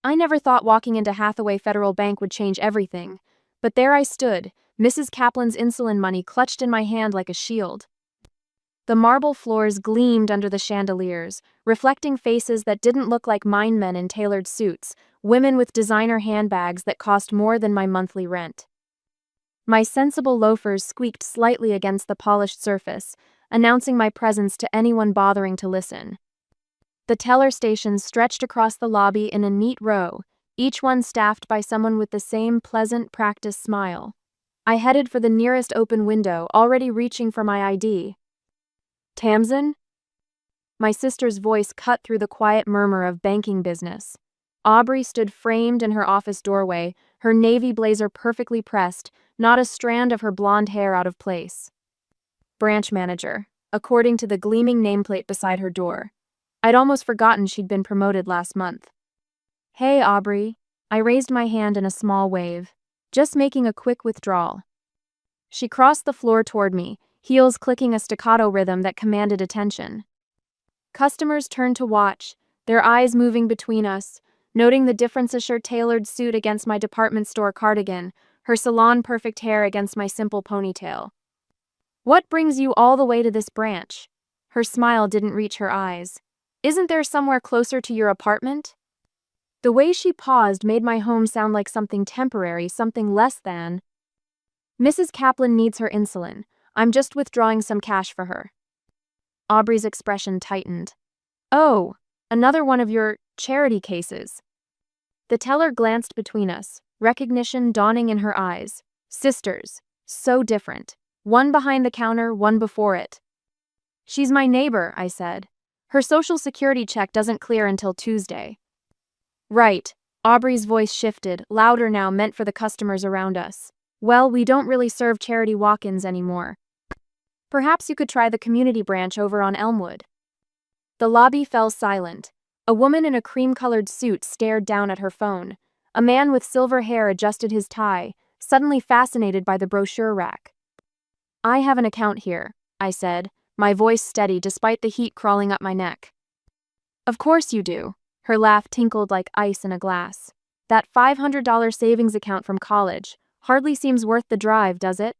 I never thought walking into Hathaway Federal Bank would change everything. But there I stood, Mrs. Kaplan's insulin money clutched in my hand like a shield. The marble floors gleamed under the chandeliers, reflecting faces that didn't look like mine men in tailored suits, women with designer handbags that cost more than my monthly rent. My sensible loafers squeaked slightly against the polished surface, announcing my presence to anyone bothering to listen. The teller stations stretched across the lobby in a neat row, each one staffed by someone with the same pleasant, practiced smile. I headed for the nearest open window, already reaching for my ID. Tamsin? My sister's voice cut through the quiet murmur of banking business. Aubrey stood framed in her office doorway, her navy blazer perfectly pressed, not a strand of her blonde hair out of place. Branch manager, according to the gleaming nameplate beside her door. I'd almost forgotten she'd been promoted last month. Hey, Aubrey. I raised my hand in a small wave, just making a quick withdrawal. She crossed the floor toward me, heels clicking a staccato rhythm that commanded attention. Customers turned to watch, their eyes moving between us, noting the differences her tailored suit against my department store cardigan, her salon-perfect hair against my simple ponytail. What brings you all the way to this branch? Her smile didn't reach her eyes. Isn't there somewhere closer to your apartment? The way she paused made my home sound like something temporary, something less than. Mrs. Kaplan needs her insulin. I'm just withdrawing some cash for her. Aubrey's expression tightened. Oh, another one of your charity cases. The teller glanced between us, recognition dawning in her eyes. Sisters, so different. One behind the counter, one before it. She's my neighbor, I said. Her social security check doesn't clear until Tuesday. Right. Aubrey's voice shifted, louder now, meant for the customers around us. Well, we don't really serve charity walk-ins anymore. Perhaps you could try the community branch over on Elmwood. The lobby fell silent. A woman in a cream-colored suit stared down at her phone. A man with silver hair adjusted his tie, suddenly fascinated by the brochure rack. I have an account here, I said, my voice steady despite the heat crawling up my neck. Of course you do. Her laugh tinkled like ice in a glass. That $500 savings account from college hardly seems worth the drive, does it?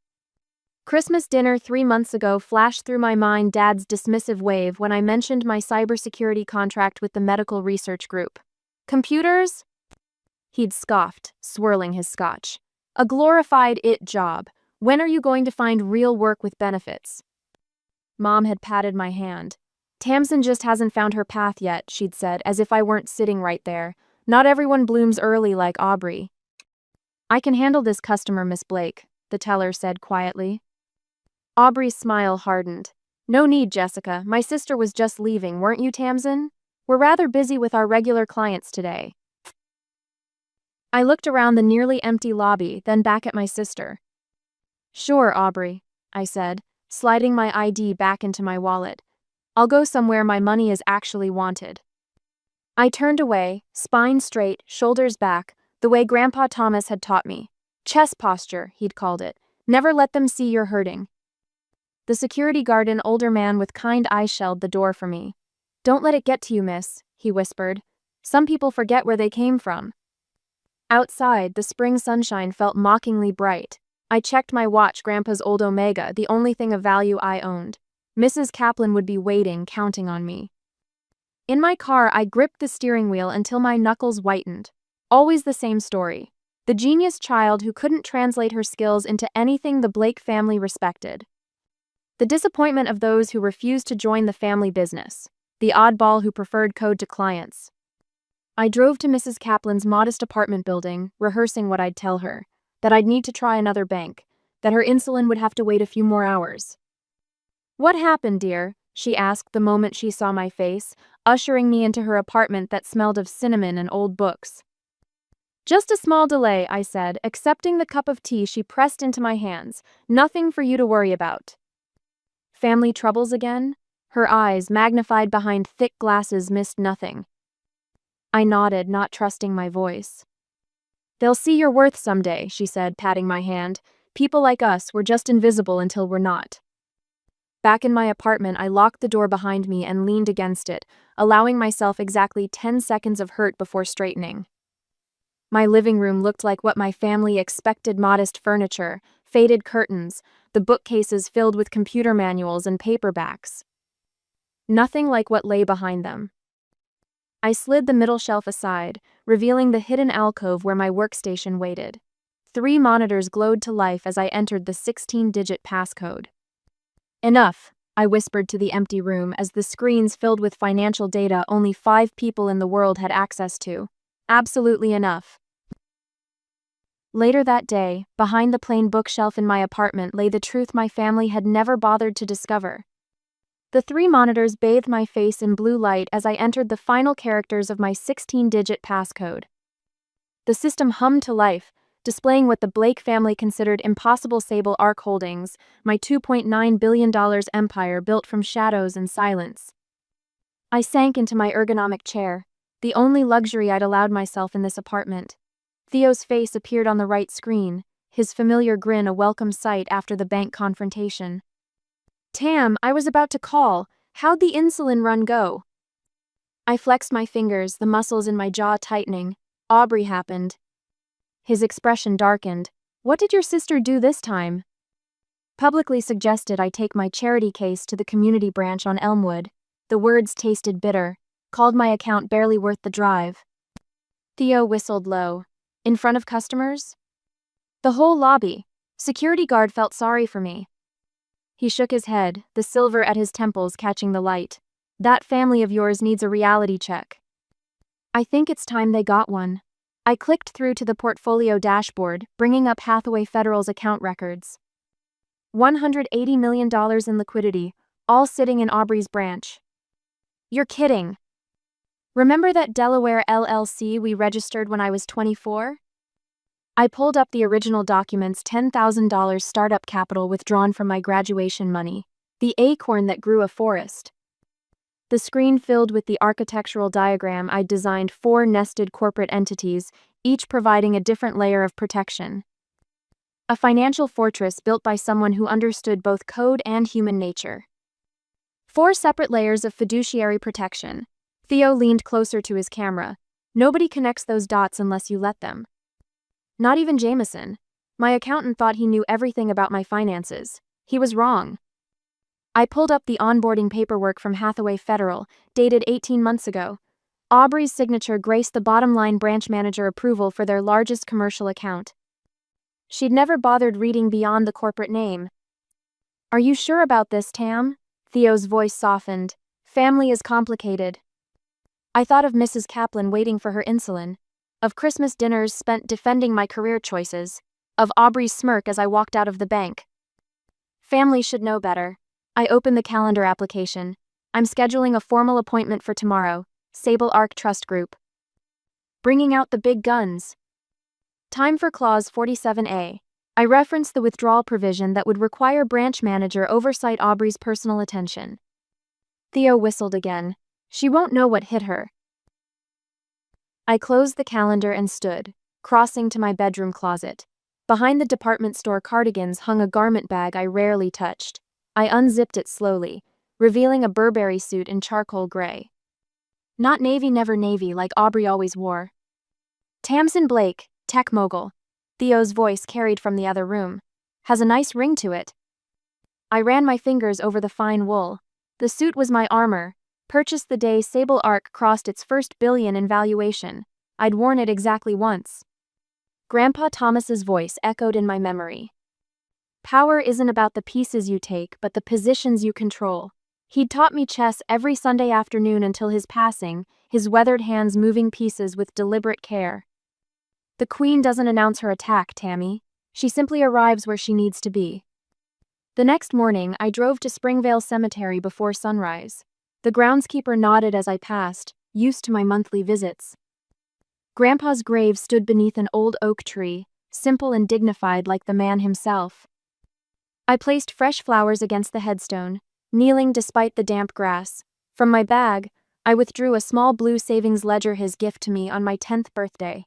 Christmas dinner 3 months ago flashed through my mind Dad's dismissive wave when I mentioned my cybersecurity contract with the medical research group. Computers? He'd scoffed, swirling his scotch. A glorified it job. When are you going to find real work with benefits? Mom had patted my hand. Tamsin just hasn't found her path yet, she'd said, as if I weren't sitting right there. Not everyone blooms early like Aubrey. I can handle this customer, Miss Blake, the teller said quietly. Aubrey's smile hardened. No need, Jessica. My sister was just leaving, weren't you, Tamsin? We're rather busy with our regular clients today. I looked around the nearly empty lobby, then back at my sister. Sure, Aubrey, I said, sliding my ID back into my wallet. I'll go somewhere my money is actually wanted. I turned away, spine straight, shoulders back, the way Grandpa Thomas had taught me. Chest posture, he'd called it. Never let them see you're hurting. The security guard, an older man with kind eyes, shelled the door for me. Don't let it get to you, miss, he whispered. Some people forget where they came from. Outside, the spring sunshine felt mockingly bright. I checked my watch, Grandpa's old Omega, the only thing of value I owned. Mrs. Kaplan would be waiting, counting on me. In my car, I gripped the steering wheel until my knuckles whitened. Always the same story. The genius child who couldn't translate her skills into anything the Blake family respected. The disappointment of those who refused to join the family business. The oddball who preferred code to clients. I drove to Mrs. Kaplan's modest apartment building, rehearsing what I'd tell her. That I'd need to try another bank. That her insulin would have to wait a few more hours. What happened, dear? She asked the moment she saw my face, ushering me into her apartment that smelled of cinnamon and old books. Just a small delay, I said, accepting the cup of tea she pressed into my hands. Nothing for you to worry about. Family troubles again? Her eyes, magnified behind thick glasses, missed nothing. I nodded, not trusting my voice. They'll see your worth someday, she said, patting my hand. People like us, we're just invisible until we're not. Back in my apartment, I locked the door behind me and leaned against it, allowing myself exactly 10 seconds of hurt before straightening. My living room looked like what my family expected: modest furniture, faded curtains, the bookcases filled with computer manuals and paperbacks. Nothing like what lay behind them. I slid the middle shelf aside, revealing the hidden alcove where my workstation waited. 3 monitors glowed to life as I entered the 16-digit passcode. "Enough," I whispered to the empty room as the screens filled with financial data only 5 people in the world had access to. Absolutely enough. Later that day, behind the plain bookshelf in my apartment lay the truth my family had never bothered to discover. The 3 monitors bathed my face in blue light as I entered the final characters of my 16-digit passcode. The system hummed to life, displaying what the Blake family considered impossible: Sable Arc Holdings, my $2.9 billion empire built from shadows and silence. I sank into my ergonomic chair, the only luxury I'd allowed myself in this apartment. Theo's face appeared on the right screen, his familiar grin a welcome sight after the bank confrontation. "Tam, I was about to call. How'd the insulin run go?" I flexed my fingers, the muscles in my jaw tightening. "Aubrey happened." His expression darkened. "What did your sister do this time?" "Publicly suggested I take my charity case to the community branch on Elmwood." The words tasted bitter. "Called my account barely worth the drive." Theo whistled low. "In front of customers?" "The whole lobby. Security guard felt sorry for me." He shook his head, the silver at his temples catching the light. "That family of yours needs a reality check." "I think it's time they got one." I clicked through to the portfolio dashboard, bringing up Hathaway Federal's account records. $180 million in liquidity, all sitting in Aubrey's branch. "You're kidding." "Remember that Delaware LLC we registered when I was 24? I pulled up the original documents: $10,000 startup capital withdrawn from my graduation money. The acorn that grew a forest. The screen filled with the architectural diagram I'd designed: 4 nested corporate entities, each providing a different layer of protection. A financial fortress built by someone who understood both code and human nature. 4 separate layers of fiduciary protection. Theo leaned closer to his camera. "Nobody connects those dots unless you let them. Not even Jameson. My accountant thought he knew everything about my finances. He was wrong." I pulled up the onboarding paperwork from Hathaway Federal, dated 18 months ago. Aubrey's signature graced the bottom line: branch manager approval for their largest commercial account. She'd never bothered reading beyond the corporate name. "Are you sure about this, Tam?" Theo's voice softened. "Family is complicated." I thought of Mrs. Kaplan waiting for her insulin, of Christmas dinners spent defending my career choices, of Aubrey's smirk as I walked out of the bank. Family should know better. I opened the calendar application. "I'm scheduling a formal appointment for tomorrow. Sable Arc Trust Group. Bringing out the big guns." Time for Clause 47A. I referenced the withdrawal provision that would require branch manager oversight: Aubrey's personal attention. Theo whistled again. "She won't know what hit her." I closed the calendar and stood, crossing to my bedroom closet. Behind the department store cardigans hung a garment bag I rarely touched. I unzipped it slowly, revealing a Burberry suit in charcoal gray. Not navy, never navy like Aubrey always wore. "Tamsin Blake, tech mogul," Theo's voice carried from the other room. "Has a nice ring to it." I ran my fingers over the fine wool. The suit was my armor, purchased the day Sable Arc crossed its first billion in valuation. I'd worn it exactly once. Grandpa Thomas's voice echoed in my memory. "Power isn't about the pieces you take, but the positions you control." He'd taught me chess every Sunday afternoon until his passing, his weathered hands moving pieces with deliberate care. "The queen doesn't announce her attack, Tammy. She simply arrives where she needs to be." The next morning, I drove to Springvale Cemetery before sunrise. The groundskeeper nodded as I passed, used to my monthly visits. Grandpa's grave stood beneath an old oak tree, simple and dignified like the man himself. I placed fresh flowers against the headstone, kneeling despite the damp grass. From my bag, I withdrew a small blue savings ledger, his gift to me on my 10th birthday.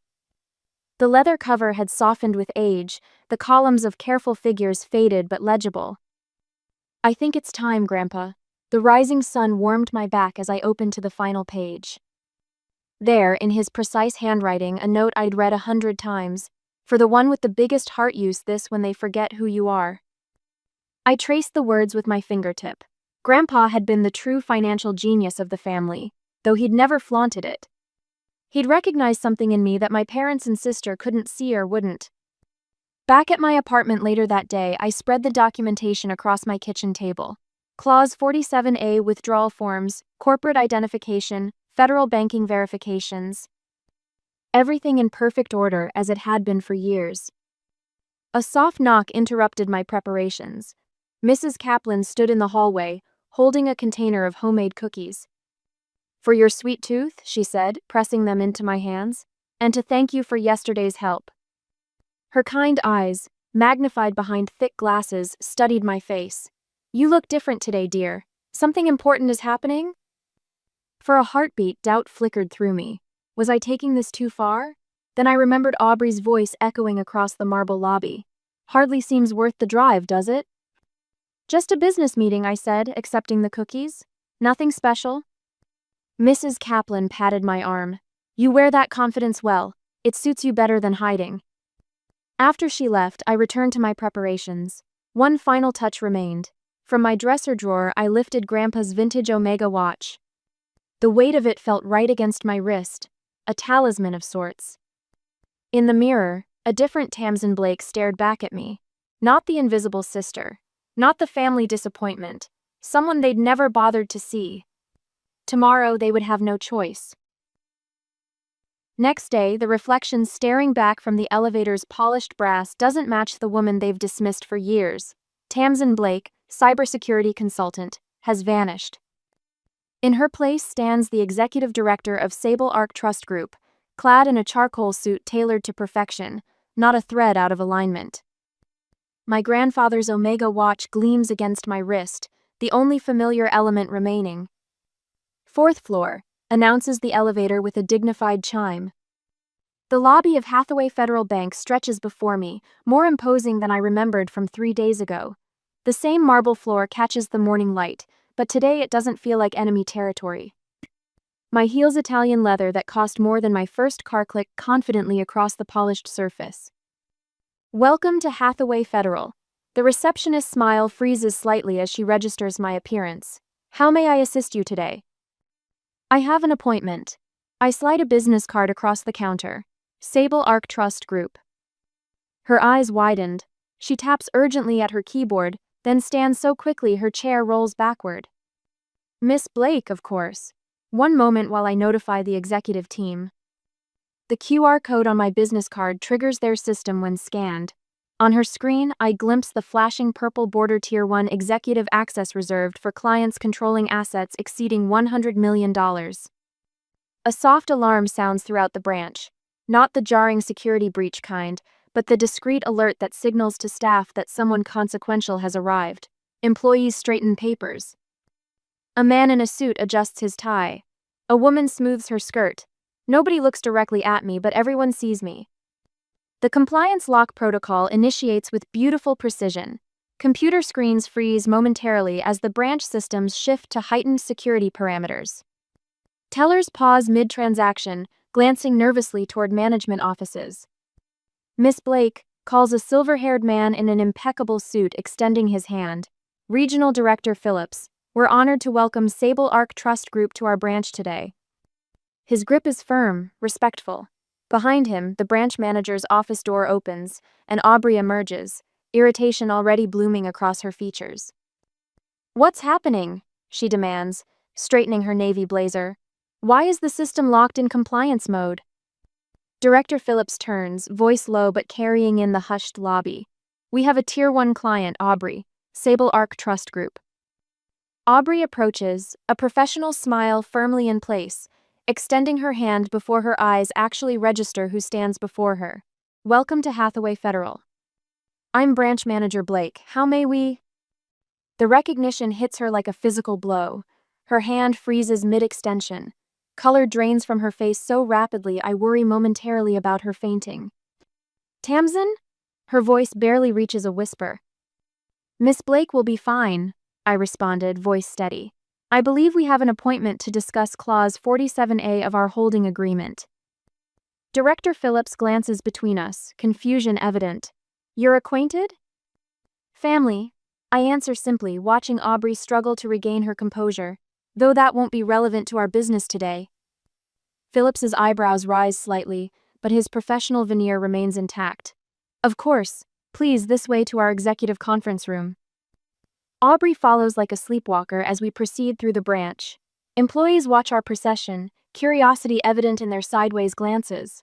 The leather cover had softened with age, the columns of careful figures faded but legible. "I think it's time, Grandpa." The rising sun warmed my back as I opened to the final page. There, in his precise handwriting, a note I'd read 100 times. For the one with the biggest heart, use this when they forget who you are. I traced the words with my fingertip. Grandpa had been the true financial genius of the family, though he'd never flaunted it. He'd recognized something in me that my parents and sister couldn't see or wouldn't. Back at my apartment later that day, I spread the documentation across my kitchen table. Clause 47A withdrawal forms, corporate identification, federal banking verifications. Everything in perfect order as it had been for years. A soft knock interrupted my preparations. Mrs. Kaplan stood in the hallway, holding a container of homemade cookies. "For your sweet tooth," she said, pressing them into my hands, "and to thank you for yesterday's help." Her kind eyes, magnified behind thick glasses, studied my face. "You look different today, dear. Something important is happening?" For a heartbeat, doubt flickered through me. Was I taking this too far? Then I remembered Aubrey's voice echoing across the marble lobby. "Hardly seems worth the drive, does it?" "Just a business meeting," I said, accepting the cookies. "Nothing special." Mrs. Kaplan patted my arm. "You wear that confidence well. It suits you better than hiding." After she left, I returned to my preparations. One final touch remained. From my dresser drawer, I lifted Grandpa's vintage Omega watch. The weight of it felt right against my wrist, a talisman of sorts. In the mirror, a different Tamsin Blake stared back at me. Not the invisible sister. Not the family disappointment. Someone they'd never bothered to see. Tomorrow they would have no choice. Next day, the reflection staring back from the elevator's polished brass doesn't match the woman they've dismissed for years. Tamsin Blake, cybersecurity consultant, has vanished. In her place stands the executive director of Sable Arc Trust Group, clad in a charcoal suit tailored to perfection, not a thread out of alignment. My grandfather's Omega watch gleams against my wrist, the only familiar element remaining. "Fourth floor," announces the elevator with a dignified chime. The lobby of Hathaway Federal Bank stretches before me, more imposing than I remembered from 3 days ago. The same marble floor catches the morning light, but today it doesn't feel like enemy territory. My heels Italian leather that cost more than my first car click confidently across the polished surface. "Welcome to Hathaway Federal." The receptionist's smile freezes slightly as she registers my appearance. "How may I assist you today?" "I have an appointment." I slide a business card across the counter. Sable Arc Trust Group. Her eyes widened. She taps urgently at her keyboard, then stands so quickly her chair rolls backward. "Miss Blake, of course." One moment while I notify the executive team. The QR code on my business card triggers their system when scanned. On her screen, I glimpse the flashing purple border Tier 1 executive access reserved for clients controlling assets exceeding $100 million. A soft alarm sounds throughout the branch. Not the jarring security breach kind, but the discreet alert that signals to staff that someone consequential has arrived. Employees straighten papers. A man in a suit adjusts his tie. A woman smooths her skirt. Nobody looks directly at me, but everyone sees me. The compliance lock protocol initiates with beautiful precision. Computer screens freeze momentarily as the branch systems shift to heightened security parameters. Tellers pause mid-transaction, glancing nervously toward management offices. "Miss Blake," calls a silver-haired man in an impeccable suit, extending his hand. "Regional Director Phillips, we're honored to welcome Sable Arc Trust Group to our branch today." His grip is firm, respectful. Behind him, the branch manager's office door opens, and Aubrey emerges, irritation already blooming across her features. "What's happening?" she demands, straightening her navy blazer. "Why is the system locked in compliance mode?" Director Phillips turns, voice low but carrying in the hushed lobby. "We have a Tier 1 client, Aubrey, Sable Arc Trust Group." Aubrey approaches, a professional smile firmly in place, extending her hand before her eyes actually register who stands before her. "Welcome to Hathaway Federal." "I'm Branch Manager Blake. How may we?" The recognition hits her like a physical blow. Her hand freezes mid-extension. Color drains from her face so rapidly I worry momentarily about her fainting. "Tamsin?" Her voice barely reaches a whisper. "Miss Blake will be fine," I responded, voice steady. I believe we have an appointment to discuss Clause 47A of our holding agreement. Director Phillips glances between us, confusion evident. You're acquainted? Family, I answer simply, watching Aubrey struggle to regain her composure, though that won't be relevant to our business today. Phillips's eyebrows rise slightly, but his professional veneer remains intact. Of course, please this way to our executive conference room. Aubrey follows like a sleepwalker as we proceed through the branch. Employees watch our procession, curiosity evident in their sideways glances.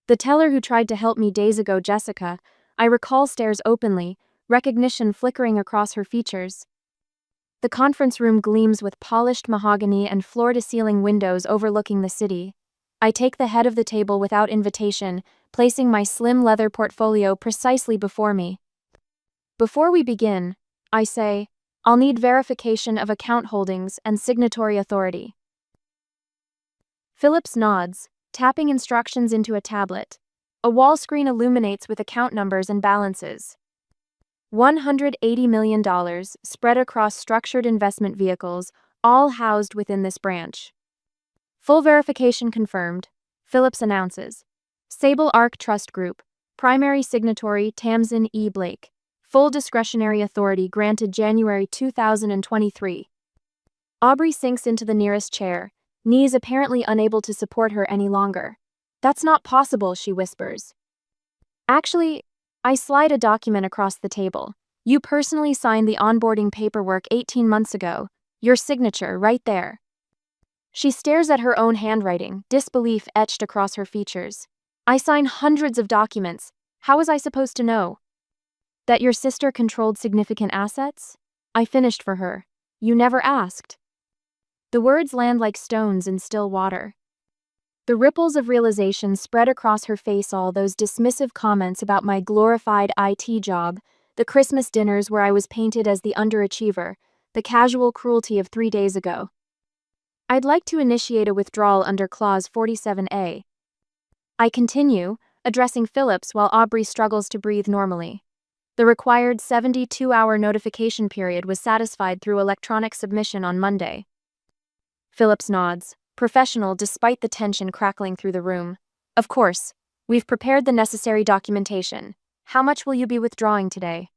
The teller who tried to help me days ago, Jessica, I recall, stares openly, recognition flickering across her features. The conference room gleams with polished mahogany and floor-to-ceiling windows overlooking the city. I take the head of the table without invitation, placing my slim leather portfolio precisely before me. Before we begin, I say, I'll need verification of account holdings and signatory authority. Phillips nods, tapping instructions into a tablet. A wall screen illuminates with account numbers and balances. $180 million spread across structured investment vehicles, all housed within this branch. Full verification confirmed, Phillips announces. Sable Arc Trust Group, primary signatory Tamsin E. Blake. Full discretionary authority granted January 2023. Aubrey sinks into the nearest chair, knees apparently unable to support her any longer. That's not possible, she whispers. Actually, I slide a document across the table. You personally signed the onboarding paperwork 18 months ago. Your signature, right there. She stares at her own handwriting, disbelief etched across her features. I sign hundreds of documents. How was I supposed to know? That your sister controlled significant assets? I finished for her. You never asked. The words land like stones in still water. The ripples of realization spread across her face, all those dismissive comments about my glorified IT job, the Christmas dinners where I was painted as the underachiever, the casual cruelty of 3 days ago. I'd like to initiate a withdrawal under Clause 47A. I continue, addressing Phillips while Aubrey struggles to breathe normally. The required 72-hour notification period was satisfied through electronic submission on Monday. Phillips nods, professional despite the tension crackling through the room. Of course, we've prepared the necessary documentation. How much will you be withdrawing today?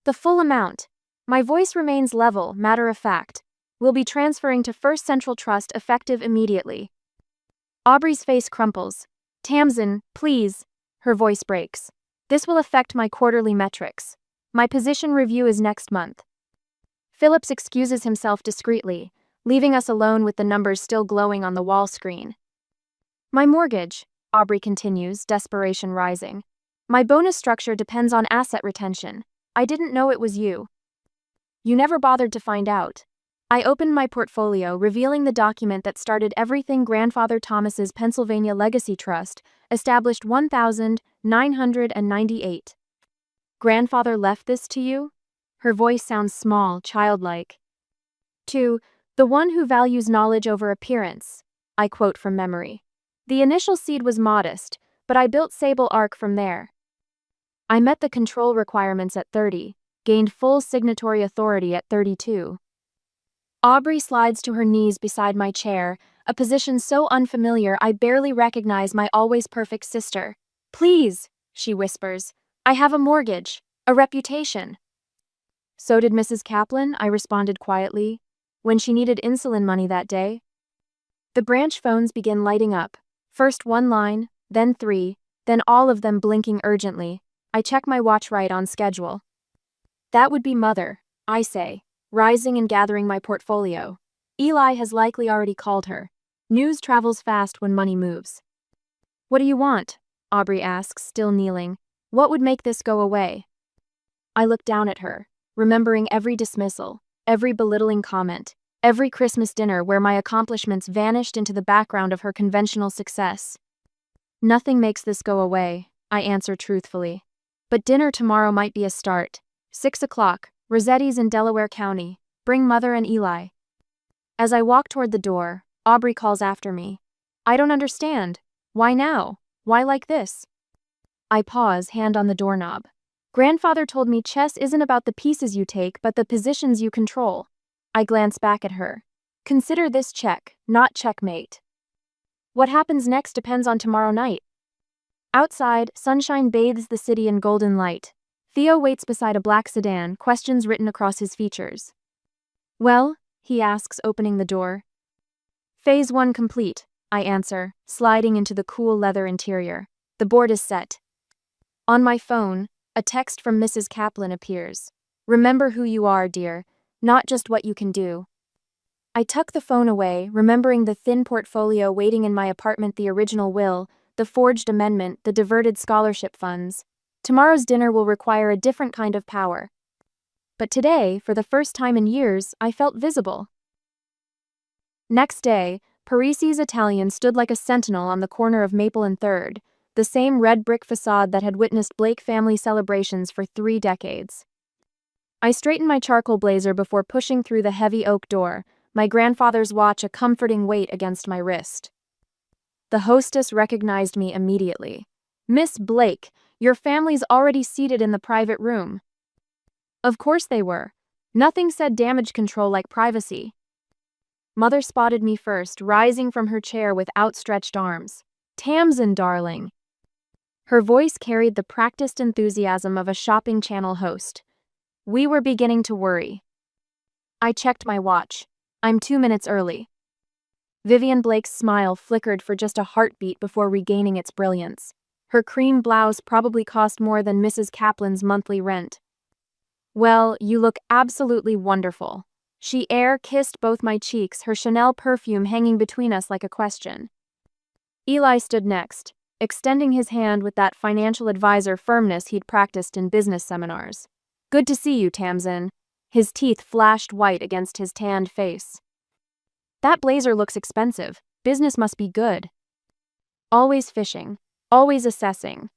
The full amount. My voice remains level, matter of fact. We'll be transferring to First Central Trust effective immediately. Aubrey's face crumples. Tamsin, please. Her voice breaks. This will affect my quarterly metrics. My position review is next month. Phillips excuses himself discreetly, leaving us alone with the numbers still glowing on the wall screen. My mortgage, Aubrey continues, desperation rising. My bonus structure depends on asset retention. I didn't know it was you. You never bothered to find out. I opened my portfolio, revealing the document that started everything. Grandfather Thomas's Pennsylvania Legacy Trust, established 1998. Grandfather left this to you? Her voice sounds small, childlike. To the one who values knowledge over appearance, I quote from memory. The initial seed was modest, but I built Sable Arc from there. I met the control requirements at 30, gained full signatory authority at 32. Aubrey slides to her knees beside my chair, a position so unfamiliar I barely recognize my always perfect sister. Please, she whispers. I have a mortgage, a reputation. So did Mrs. Kaplan, I responded quietly, when she needed insulin money that day. The branch phones begin lighting up, first one line, then 3, then all of them blinking urgently. I check my watch, right on schedule. That would be Mother, I say, rising and gathering my portfolio. Eli has likely already called her. News travels fast when money moves. What do you want? Aubrey asks, still kneeling. What would make this go away? I look down at her, remembering every dismissal, every belittling comment, every Christmas dinner where my accomplishments vanished into the background of her conventional success. Nothing makes this go away, I answer truthfully. But dinner tomorrow might be a start. 6 o'clock, Rossetti's in Delaware County. Bring Mother and Eli. As I walk toward the door, Aubrey calls after me. I don't understand. Why now? Why like this? I pause, hand on the doorknob. Grandfather told me chess isn't about the pieces you take but the positions you control. I glance back at her. Consider this check, not checkmate. What happens next depends on tomorrow night. Outside, sunshine bathes the city in golden light. Theo waits beside a black sedan, questions written across his features. Well, he asks, opening the door. Phase 1 complete, I answer, sliding into the cool leather interior. The board is set. On my phone, a text from Mrs. Kaplan appears. Remember who you are, dear, not just what you can do. I tuck the phone away, remembering the thin portfolio waiting in my apartment, the original will, the forged amendment, the diverted scholarship funds. Tomorrow's dinner will require a different kind of power. But today, for the first time in years, I felt visible. Next day, Parisi's Italian stood like a sentinel on the corner of Maple and 3rd, the same red brick facade that had witnessed Blake family celebrations for 3 decades. I straightened my charcoal blazer before pushing through the heavy oak door, my grandfather's watch a comforting weight against my wrist. The hostess recognized me immediately. Miss Blake, your family's already seated in the private room. Of course they were. Nothing said damage control like privacy. Mother spotted me first, rising from her chair with outstretched arms. Tamsin, darling. Her voice carried the practiced enthusiasm of a shopping channel host. We were beginning to worry. I checked my watch. I'm 2 minutes early. Vivian Blake's smile flickered for just a heartbeat before regaining its brilliance. Her cream blouse probably cost more than Mrs. Kaplan's monthly rent. Well, you look absolutely wonderful. She air-kissed both my cheeks, her Chanel perfume hanging between us like a question. Eli stood next, extending his hand with that financial advisor firmness he'd practiced in business seminars. Good to see you, Tamsin. His teeth flashed white against his tanned face. That blazer looks expensive. Business must be good. Always fishing. Always assessing.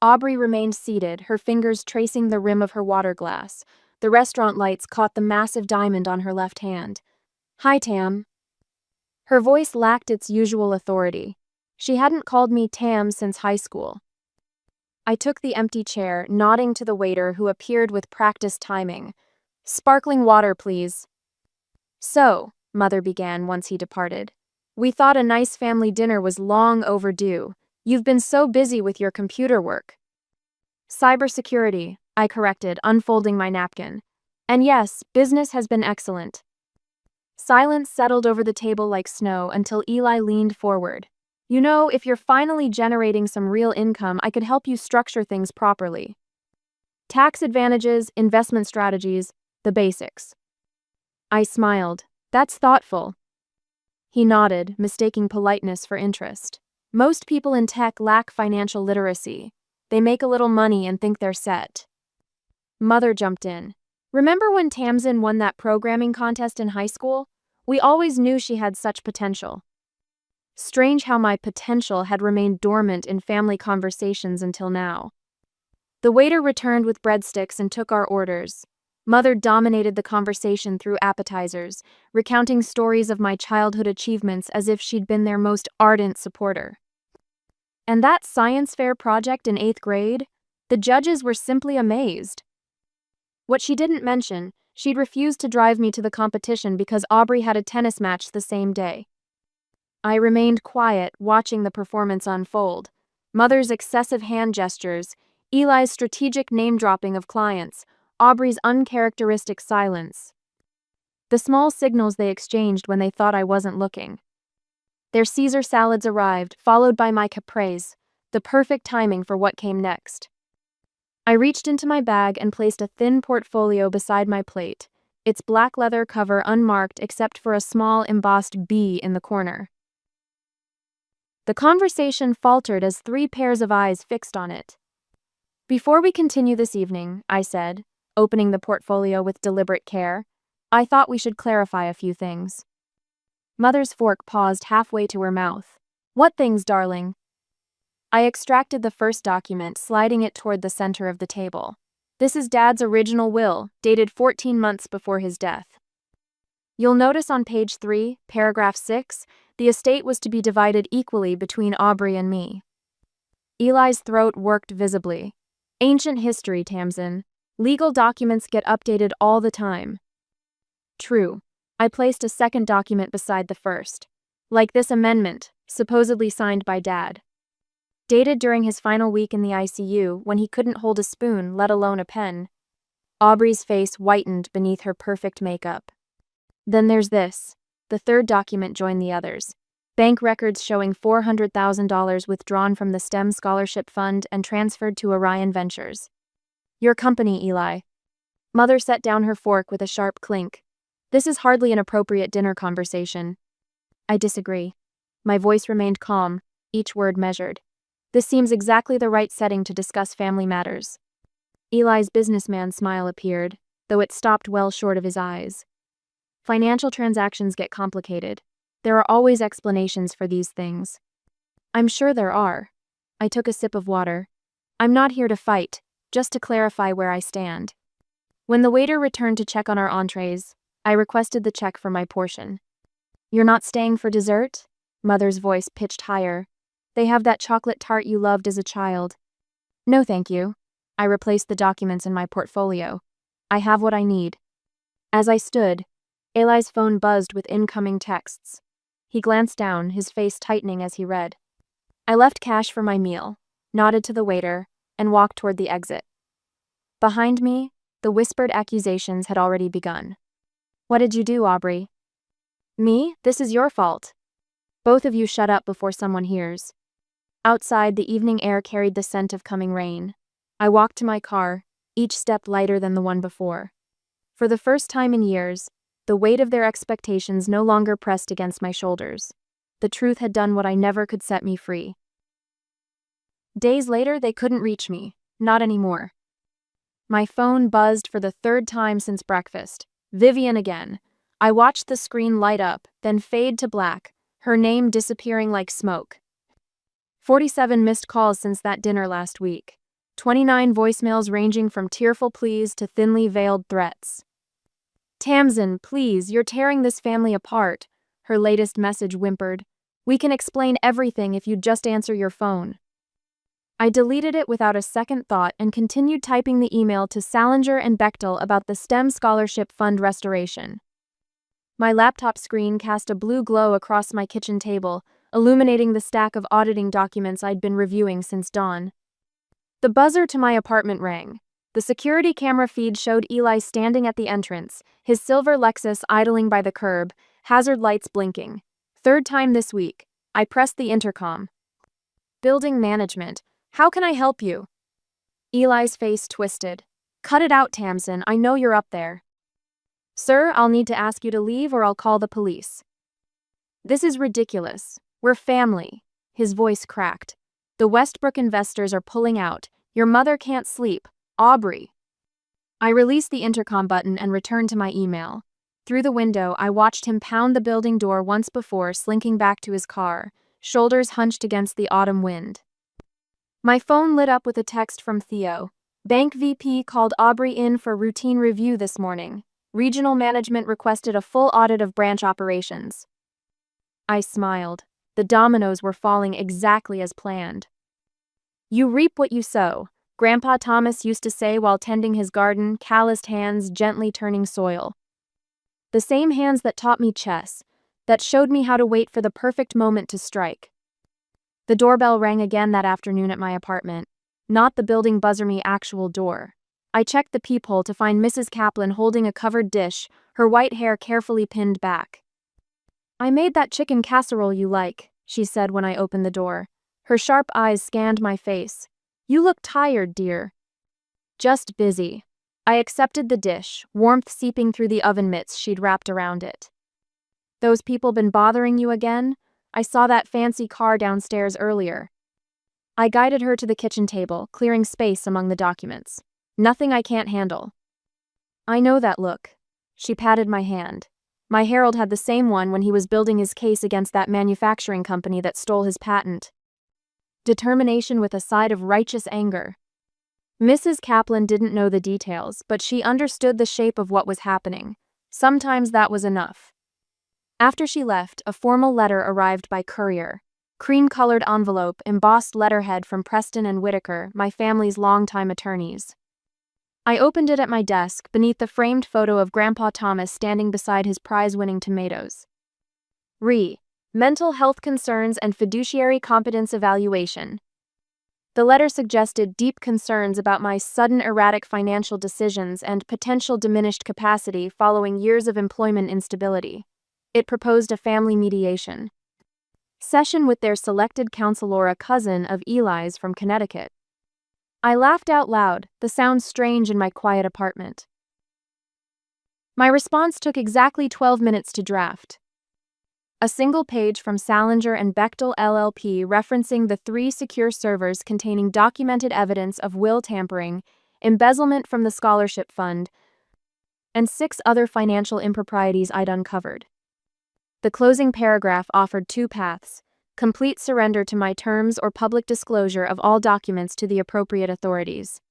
Aubrey remained seated, her fingers tracing the rim of her water glass. The restaurant lights caught the massive diamond on her left hand. Hi, Tam. Her voice lacked its usual authority. She hadn't called me Tam since high school. I took the empty chair, nodding to the waiter who appeared with practiced timing. Sparkling water, please. So, Mother began once he departed. We thought a nice family dinner was long overdue. You've been so busy with your computer work. Cybersecurity, I corrected, unfolding my napkin. And yes, business has been excellent. Silence settled over the table like snow until Eli leaned forward. You know, if you're finally generating some real income, I could help you structure things properly. Tax advantages, investment strategies, the basics. I smiled. That's thoughtful. He nodded, mistaking politeness for interest. Most people in tech lack financial literacy. They make a little money and think they're set. Mother jumped in. Remember when Tamsin won that programming contest in high school? We always knew she had such potential. Strange how my potential had remained dormant in family conversations until now. The waiter returned with breadsticks and took our orders. Mother dominated the conversation through appetizers, recounting stories of my childhood achievements as if she'd been their most ardent supporter. And that science fair project in 8th grade? The judges were simply amazed. What she didn't mention, she'd refused to drive me to the competition because Aubrey had a tennis match the same day. I remained quiet, watching the performance unfold. Mother's excessive hand gestures, Eli's strategic name-dropping of clients, Aubrey's uncharacteristic silence. The small signals they exchanged when they thought I wasn't looking. Their Caesar salads arrived, followed by my caprese, the perfect timing for what came next. I reached into my bag and placed a thin portfolio beside my plate, its black leather cover unmarked except for a small embossed B in the corner. The conversation faltered as 3 pairs of eyes fixed on it. Before we continue this evening, I said, opening the portfolio with deliberate care, I thought we should clarify a few things. Mother's fork paused halfway to her mouth. What things, darling? I extracted the first document, sliding it toward the center of the table. This is Dad's original will, dated 14 months before his death. You'll notice on page 3, paragraph 6, the estate was to be divided equally between Aubrey and me. Eli's throat worked visibly. Ancient history, Tamsin. Legal documents get updated all the time. True. I placed a second document beside the first. Like this amendment, supposedly signed by Dad. Dated during his final week in the ICU when he couldn't hold a spoon, let alone a pen. Aubrey's face whitened beneath her perfect makeup. Then there's this. The third document joined the others. Bank records showing $400,000 withdrawn from the STEM Scholarship Fund and transferred to Orion Ventures. Your company, Eli. Mother set down her fork with a sharp clink. This is hardly an appropriate dinner conversation. I disagree. My voice remained calm, each word measured. This seems exactly the right setting to discuss family matters. Eli's businessman smile appeared, though it stopped well short of his eyes. Financial transactions get complicated. There are always explanations for these things. I'm sure there are. I took a sip of water. I'm not here to fight, just to clarify where I stand. When the waiter returned to check on our entrees, I requested the check for my portion. You're not staying for dessert? Mother's voice pitched higher. They have that chocolate tart you loved as a child. No thank you. I replaced the documents in my portfolio. I have what I need. As I stood, Eli's phone buzzed with incoming texts. He glanced down, his face tightening as he read. I left cash for my meal, nodded to the waiter, and walked toward the exit. Behind me, the whispered accusations had already begun. What did you do, Aubrey? Me? This is your fault. Both of you shut up before someone hears. Outside, the evening air carried the scent of coming rain. I walked to my car, each step lighter than the one before. For the first time in years, the weight of their expectations no longer pressed against my shoulders. The truth had done what I never could set me free. Days later, they couldn't reach me. Not anymore. My phone buzzed for the third time since breakfast. Vivian again. I watched the screen light up, then fade to black, her name disappearing like smoke. 47 missed calls since that dinner last week. 29 voicemails ranging from tearful pleas to thinly veiled threats. Tamsin, please, you're tearing this family apart, her latest message whimpered. We can explain everything if you'd just answer your phone. I deleted it without a second thought and continued typing the email to Salinger and Bechtel about the STEM Scholarship Fund restoration. My laptop screen cast a blue glow across my kitchen table, illuminating the stack of auditing documents I'd been reviewing since dawn. The buzzer to my apartment rang. The security camera feed showed Eli standing at the entrance, his silver Lexus idling by the curb, hazard lights blinking. Third time this week. I pressed the intercom. Building management. How can I help you? Eli's face twisted. Cut it out, Tamsin. I know you're up there. Sir, I'll need to ask you to leave or I'll call the police. This is ridiculous. We're family. His voice cracked. The Westbrook investors are pulling out. Your mother can't sleep. Aubrey. I released the intercom button and returned to my email. Through the window, I watched him pound the building door once before, slinking back to his car, shoulders hunched against the autumn wind. My phone lit up with a text from Theo. Bank VP called Aubrey in for routine review this morning. Regional management requested a full audit of branch operations. I smiled. The dominoes were falling exactly as planned. You reap what you sow, Grandpa Thomas used to say while tending his garden, calloused hands gently turning soil. The same hands that taught me chess, that showed me how to wait for the perfect moment to strike. The doorbell rang again that afternoon at my apartment, not the building buzzer me actual door. I checked the peephole to find Mrs. Kaplan holding a covered dish, her white hair carefully pinned back. I made that chicken casserole you like, she said when I opened the door. Her sharp eyes scanned my face. You look tired, dear. Just busy. I accepted the dish, warmth seeping through the oven mitts she'd wrapped around it. Those people been bothering you again? I saw that fancy car downstairs earlier. I guided her to the kitchen table, clearing space among the documents. Nothing I can't handle. I know that look. She patted my hand. My Harold had the same one when he was building his case against that manufacturing company that stole his patent. Determination with a side of righteous anger. Mrs. Kaplan didn't know the details, but she understood the shape of what was happening. Sometimes that was enough. After she left, a formal letter arrived by courier. Cream-colored envelope, embossed letterhead from Preston and Whitaker, my family's longtime attorneys. I opened it at my desk, beneath the framed photo of Grandpa Thomas standing beside his prize-winning tomatoes. Mental health concerns and fiduciary competence evaluation. The letter suggested deep concerns about my sudden erratic financial decisions and potential diminished capacity following years of employment instability. It proposed a family mediation session with their selected counselor, a cousin of Eli's from Connecticut. I laughed out loud, the sound strange in my quiet apartment. My response took exactly 12 minutes to draft. A single page from Salinger and Bechtel LLP referencing the 3 secure servers containing documented evidence of will tampering, embezzlement from the scholarship fund, and 6 other financial improprieties I'd uncovered. The closing paragraph offered 2 paths: complete surrender to my terms or public disclosure of all documents to the appropriate authorities.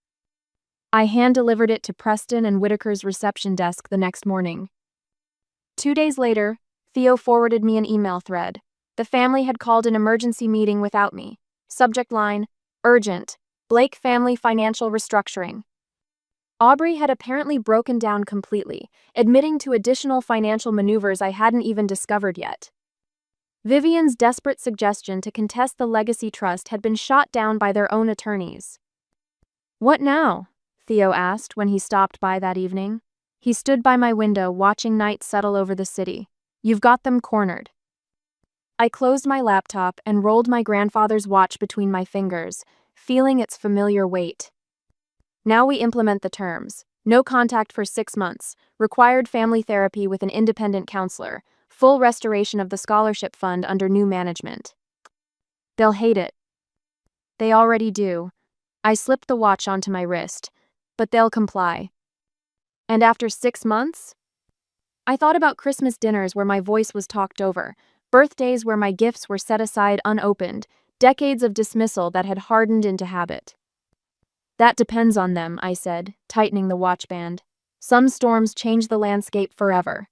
I hand-delivered it to Preston and Whitaker's reception desk the next morning. 2 days later, Theo forwarded me an email thread. The family had called an emergency meeting without me. Subject line: urgent. Blake family financial restructuring. Aubrey had apparently broken down completely, admitting to additional financial maneuvers I hadn't even discovered yet. Vivian's desperate suggestion to contest the legacy trust had been shot down by their own attorneys. "What now?" Theo asked when he stopped by that evening. He stood by my window watching night settle over the city. "You've got them cornered." I closed my laptop and rolled my grandfather's watch between my fingers, feeling its familiar weight. "Now we implement the terms. No contact for 6 months, required family therapy with an independent counselor, full restoration of the scholarship fund under new management." They'll hate it. They already do. I slipped the watch onto my wrist, but they'll comply. And after 6 months? I thought about Christmas dinners where my voice was talked over, birthdays where my gifts were set aside unopened, decades of dismissal that had hardened into habit. "That depends on them," I said, tightening the watch band. "Some storms change the landscape forever."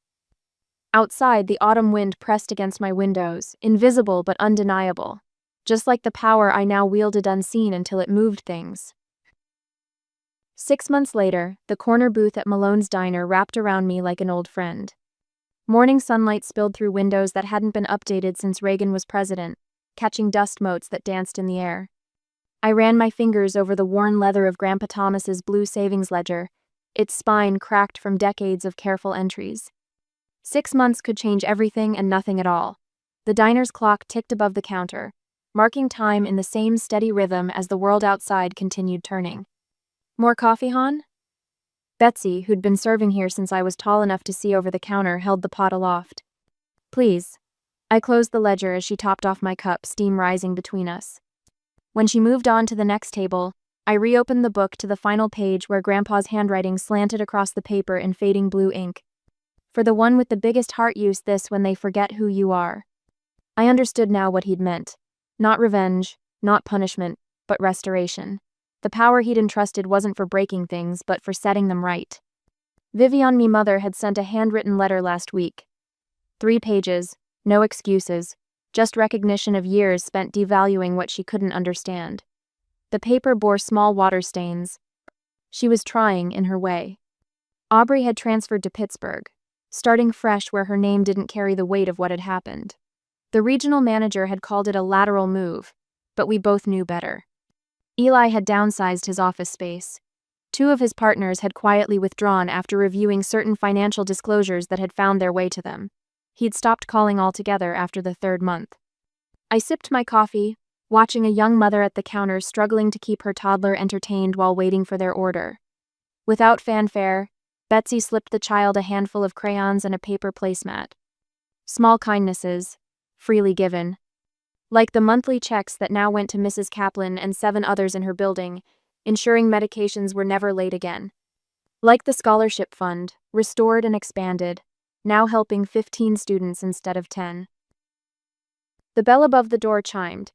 Outside, the autumn wind pressed against my windows, invisible but undeniable, just like the power I now wielded unseen until it moved things. 6 months later, the corner booth at Malone's Diner wrapped around me like an old friend. Morning sunlight spilled through windows that hadn't been updated since Reagan was president, catching dust motes that danced in the air. I ran my fingers over the worn leather of Grandpa Thomas's blue savings ledger, its spine cracked from decades of careful entries. 6 months could change everything and nothing at all. The diner's clock ticked above the counter, marking time in the same steady rhythm as the world outside continued turning. "More coffee, hon?" Betsy, who'd been serving here since I was tall enough to see over the counter, held the pot aloft. "Please." I closed the ledger as she topped off my cup, steam rising between us. When she moved on to the next table, I reopened the book to the final page where Grandpa's handwriting slanted across the paper in fading blue ink. "For the one with the biggest heart, use this when they forget who you are." I understood now what he'd meant. Not revenge, not punishment, but restoration. The power he'd entrusted wasn't for breaking things, but for setting them right. Vivian, me mother, had sent a handwritten letter last week. 3 pages, no excuses, just recognition of years spent devaluing what she couldn't understand. The paper bore small water stains. She was trying, in her way. Aubrey had transferred to Pittsburgh, starting fresh where her name didn't carry the weight of what had happened. The regional manager had called it a lateral move, but we both knew better. Eli had downsized his office space. 2 of his partners had quietly withdrawn after reviewing certain financial disclosures that had found their way to them. He'd stopped calling altogether after the 3rd month. I sipped my coffee, watching a young mother at the counter struggling to keep her toddler entertained while waiting for their order. Without fanfare, Betsy slipped the child a handful of crayons and a paper placemat. Small kindnesses, freely given. Like the monthly checks that now went to Mrs. Kaplan and 7 others in her building, ensuring medications were never late again. Like the scholarship fund, restored and expanded, now helping 15 students instead of 10. The bell above the door chimed.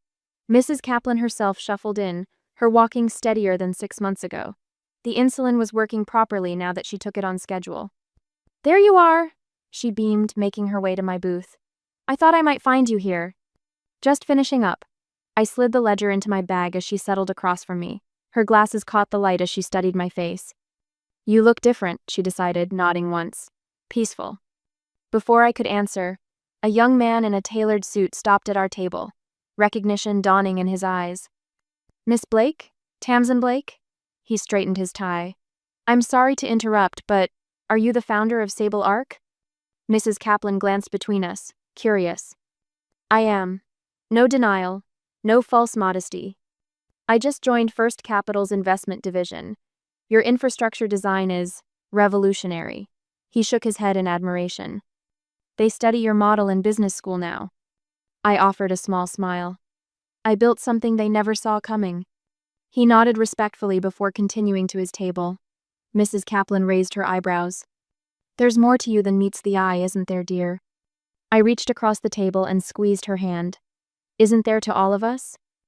Mrs. Kaplan herself shuffled in, her walking steadier than 6 months ago. The insulin was working properly now that she took it on schedule. "There you are," she beamed, making her way to my booth. "I thought I might find you here." "Just finishing up." I slid the ledger into my bag as she settled across from me. Her glasses caught the light as she studied my face. You look different, she decided, nodding once. Peaceful. Before I could answer, a young man in a tailored suit stopped at our table, recognition dawning in his eyes. Miss Blake? Tamsin Blake? He straightened his tie. I'm sorry to interrupt, but are you the founder of Sable Arc? Mrs. Kaplan glanced between us, curious. I am. No denial, no false modesty. I just joined First Capital's investment division. Your infrastructure design is revolutionary. He shook his head in admiration. They study your model in business school now. I offered a small smile. I built something they never saw coming. He nodded respectfully before continuing to his table. Mrs. Kaplan raised her eyebrows. There's more to you than meets the eye, isn't there, dear? I reached across the table and squeezed her hand. Isn't there to all of us?